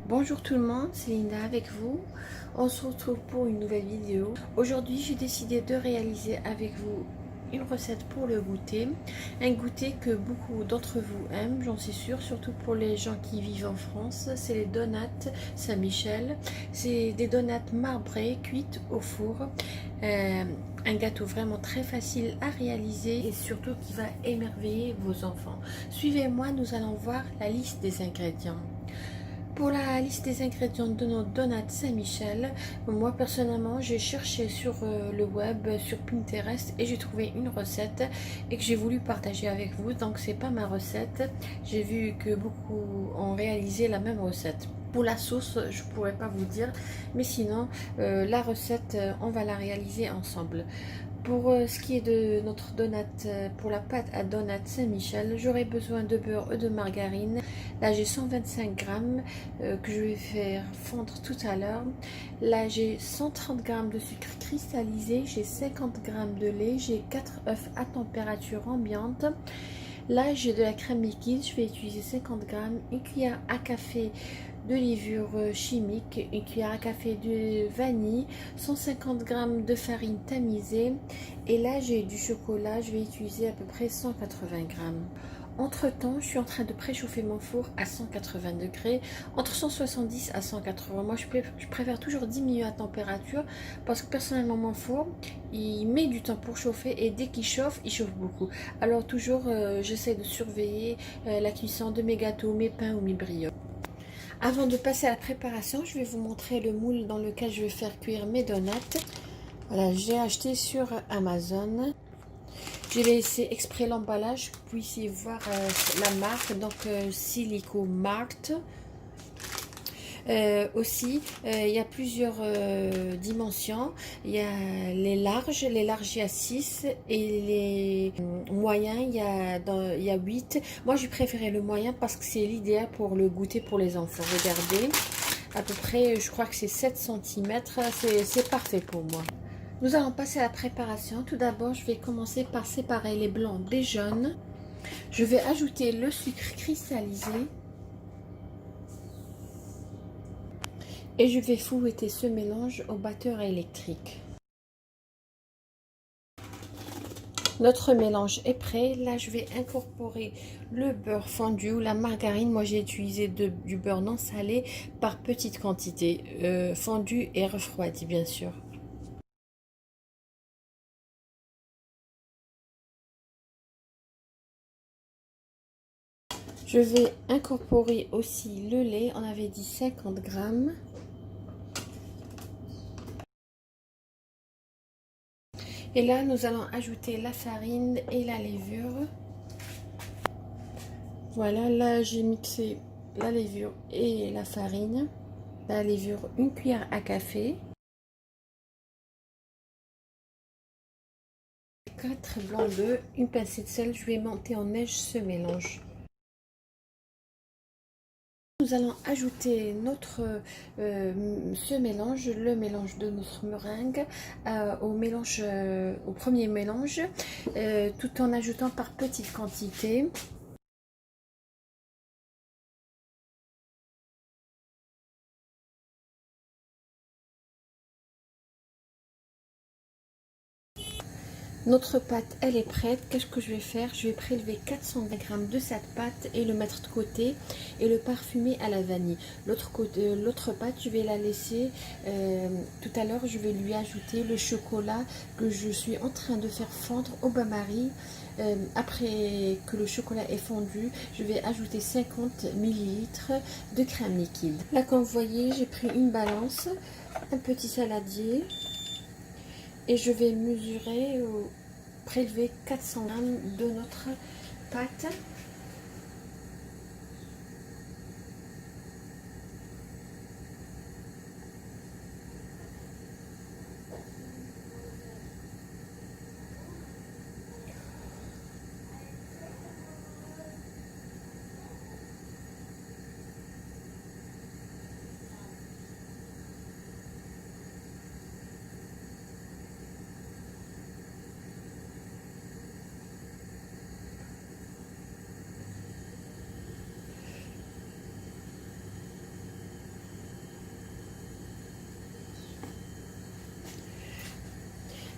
Bonjour tout le monde, c'est Linda avec vous. On se retrouve pour une nouvelle vidéo. Aujourd'hui, j'ai décidé de réaliser avec vous une recette pour le goûter. Un goûter que beaucoup d'entre vous aiment, j'en suis sûre, surtout pour les gens qui vivent en France. C'est les donuts Saint-Michel. C'est des donuts marbrés, cuites au four. Un gâteau vraiment très facile à réaliser et surtout qui va émerveiller vos enfants. Suivez-moi, nous allons voir la liste des ingrédients. Pour la liste des ingrédients de nos donuts Saint-Michel, moi personnellement j'ai cherché sur le web, sur Pinterest et j'ai trouvé une recette et que j'ai voulu partager avec vous. Donc c'est pas ma recette, j'ai vu que beaucoup ont réalisé la même recette. Pour la sauce, je pourrais pas vous dire, mais sinon la recette, on va la réaliser ensemble. Pour ce qui est de notre donut, pour la pâte à donut Saint-Michel, j'aurai besoin de beurre et de margarine. Là, j'ai 125 grammes que je vais faire fondre tout à l'heure. Là, j'ai 130 grammes de sucre cristallisé, j'ai 50 grammes de lait, j'ai 4 œufs à température ambiante. Là, j'ai de la crème liquide, je vais utiliser 50 grammes, une cuillère à café de levure chimique, une cuillère à café de vanille, 150 grammes de farine tamisée et là j'ai du chocolat, je vais utiliser à peu près 180 grammes. Entre temps, je suis en train de préchauffer mon four à 180 degrés, entre 170 à 180. Moi, je préfère toujours diminuer la température parce que personnellement, mon four, il met du temps pour chauffer et dès qu'il chauffe, il chauffe beaucoup. Alors, toujours, j'essaie de surveiller la cuisson de mes gâteaux, mes pains ou mes brioches. Avant de passer à la préparation, je vais vous montrer le moule dans lequel je vais faire cuire mes donuts. Voilà, j'ai acheté sur Amazon. J'ai laissé exprès l'emballage pour que vous puissiez voir la marque, donc Silico Mart. Aussi, il y a plusieurs dimensions. Il y a les larges il y a 6 et les moyens, il y a 8. Moi, j'ai préféré le moyen parce que c'est l'idéal pour le goûter pour les enfants. Regardez, à peu près, je crois que c'est 7 cm. C'est parfait pour moi. Nous allons passer à la préparation. Tout d'abord, je vais commencer par séparer les blancs des jaunes. Je vais ajouter le sucre cristallisé. Et je vais fouetter ce mélange au batteur électrique. Notre mélange est prêt. Là, je vais incorporer le beurre fondu ou la margarine. Moi, j'ai utilisé du beurre non salé par petite quantité, fondu et refroidi, bien sûr. Je vais incorporer aussi le lait. On avait dit 50 grammes. Et là, nous allons ajouter la farine et la levure. Voilà, là, j'ai mixé la levure et la farine. La levure, une cuillère à café. 4 blancs d'œufs, une pincée de sel. Je vais monter en neige ce mélange. Nous allons ajouter ce mélange, le mélange de notre meringue au premier mélange, tout en ajoutant par petites quantités. Notre pâte, elle est prête. Qu'est-ce que je vais faire? Je vais prélever 420 grammes de cette pâte et le mettre de côté et le parfumer à la vanille. L'autre pâte, je vais la laisser. Tout à l'heure, je vais lui ajouter le chocolat que je suis en train de faire fondre au bain-marie. Après que le chocolat est fondu, je vais ajouter 50 ml de crème liquide. Là, comme vous voyez, j'ai pris une balance, un petit saladier. Et je vais mesurer, prélever 400 grammes de notre pâte.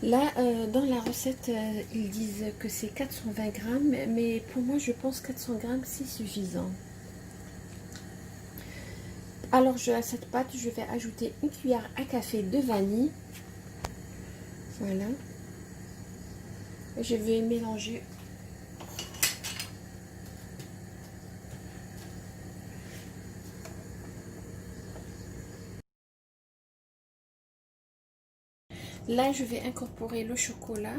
Là, dans la recette, ils disent que c'est 420 grammes, mais pour moi, je pense 400 grammes, c'est suffisant. Alors, à cette pâte, je vais ajouter une cuillère à café de vanille. Voilà. Je vais mélanger. Là, je vais incorporer le chocolat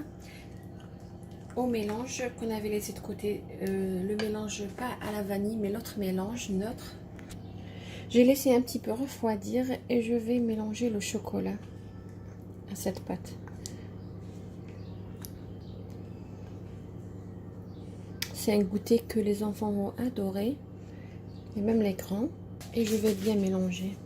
au mélange qu'on avait laissé de côté. Le mélange pas à la vanille, mais l'autre mélange neutre. J'ai laissé un petit peu refroidir et je vais mélanger le chocolat à cette pâte. C'est un goûter que les enfants vont adorer, et même les grands. Et je vais bien mélanger.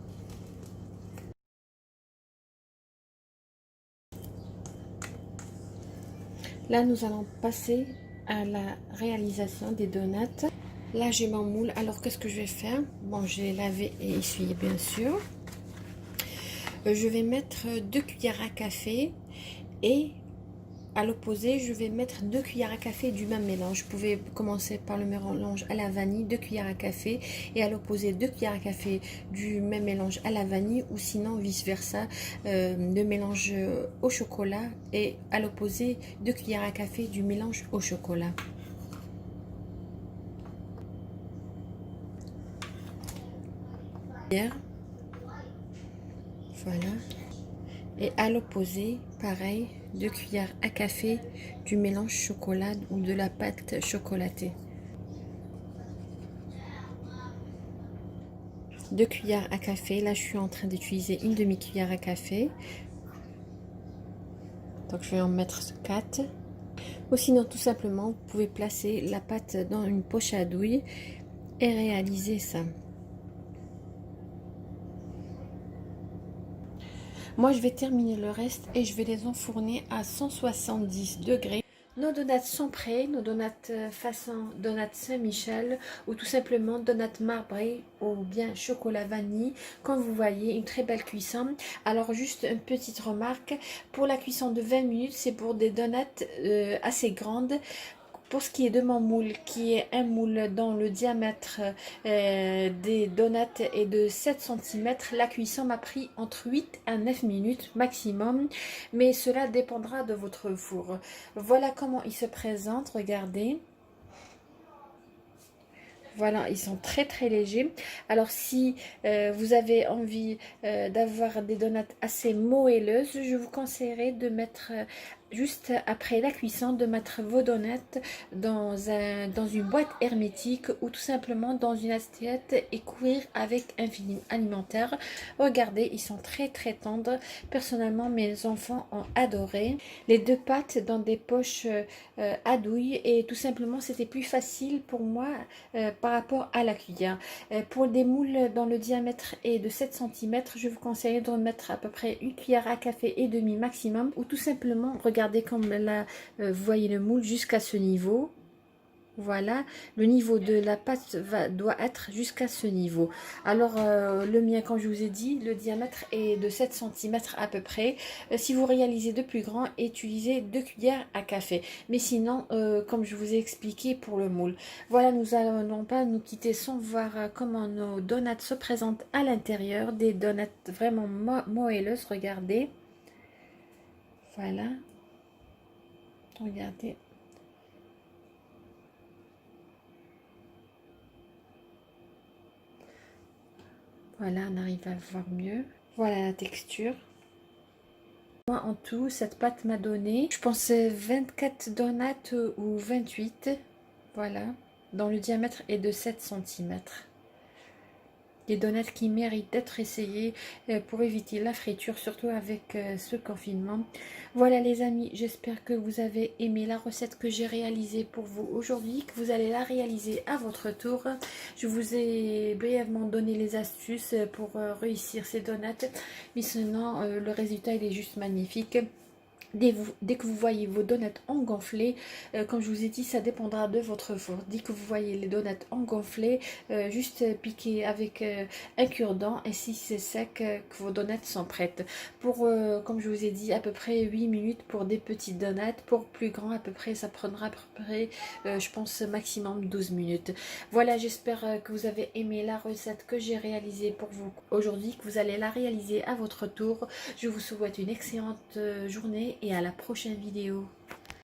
Là, nous allons passer à la réalisation des donuts. Là, j'ai mon moule. Alors, qu'est-ce que je vais faire? Bon, j'ai lavé et essuyé, bien sûr. Je vais mettre 2 cuillères à café et à l'opposé, je vais mettre 2 cuillères à café du même mélange. Vous pouvez commencer par le mélange à la vanille, 2 cuillères à café, et à l'opposé, 2 cuillères à café du même mélange à la vanille, ou sinon vice versa, le mélange au chocolat, et à l'opposé, 2 cuillères à café du mélange au chocolat. Voilà. Et à l'opposé, pareil, 2 cuillères à café du mélange chocolat ou de la pâte chocolatée. 2 cuillères à café. Là, je suis en train d'utiliser une demi-cuillère à café. Donc, je vais en mettre 4. Ou sinon, tout simplement, vous pouvez placer la pâte dans une poche à douille et réaliser ça. Moi, je vais terminer le reste et je vais les enfourner à 170 degrés. Nos donuts sont prêts, nos donuts façon donut Saint-Michel ou tout simplement donut marbré ou bien chocolat vanille. Comme vous voyez, une très belle cuisson. Alors juste une petite remarque, pour la cuisson de 20 minutes, c'est pour des donuts assez grandes. Pour ce qui est de mon moule, qui est un moule dont le diamètre des donuts est de 7 cm, la cuisson m'a pris entre 8 à 9 minutes maximum, mais cela dépendra de votre four. Voilà comment il se présente, regardez. Voilà, ils sont très très légers. Alors si vous avez envie d'avoir des donuts assez moelleuses, je vous conseillerais de mettre juste après la cuisson, de mettre vos donuts dans une boîte hermétique ou tout simplement dans une assiette et courir avec un film alimentaire. Regardez, ils sont très très tendres. Personnellement, mes enfants ont adoré. Les deux pâtes dans des poches à douille, et tout simplement c'était plus facile pour moi par rapport à la cuillère. Pour des moules dont le diamètre est de 7 cm, je vous conseille de remettre à peu près une cuillère à café et demi maximum, ou tout simplement regardez comme là vous voyez le moule jusqu'à ce niveau. Voilà, le niveau de la pâte doit être jusqu'à ce niveau. Alors, le mien, comme je vous ai dit, le diamètre est de 7 cm à peu près. Si vous réalisez de plus grand, utilisez 2 cuillères à café. Mais sinon, comme je vous ai expliqué pour le moule. Voilà, nous n'allons pas nous quitter sans voir comment nos donuts se présentent à l'intérieur. Des donuts vraiment moelleuses, regardez. Voilà, regardez. Voilà, on arrive à voir mieux. Voilà la texture. Moi, en tout, cette pâte m'a donné, je pense, 24 donuts ou 28. Voilà. Dont le diamètre est de 7 cm. Des donuts qui méritent d'être essayés pour éviter la friture, surtout avec ce confinement. Voilà les amis, j'espère que vous avez aimé la recette que j'ai réalisée pour vous aujourd'hui, que vous allez la réaliser à votre tour. Je vous ai brièvement donné les astuces pour réussir ces donuts, mais sinon le résultat il est juste magnifique. Dès que vous voyez vos donuts engonflés, comme je vous ai dit, ça dépendra de votre four. Dès que vous voyez les donuts engonflés, juste piquez avec un cure-dent et si c'est sec, que vos donuts sont prêtes. Pour, comme je vous ai dit, à peu près 8 minutes pour des petits donuts. Pour plus grand, à peu près, ça prendra à peu près, je pense, maximum 12 minutes. Voilà, j'espère que vous avez aimé la recette que j'ai réalisée pour vous aujourd'hui, que vous allez la réaliser à votre tour. Je vous souhaite une excellente journée et à la prochaine vidéo.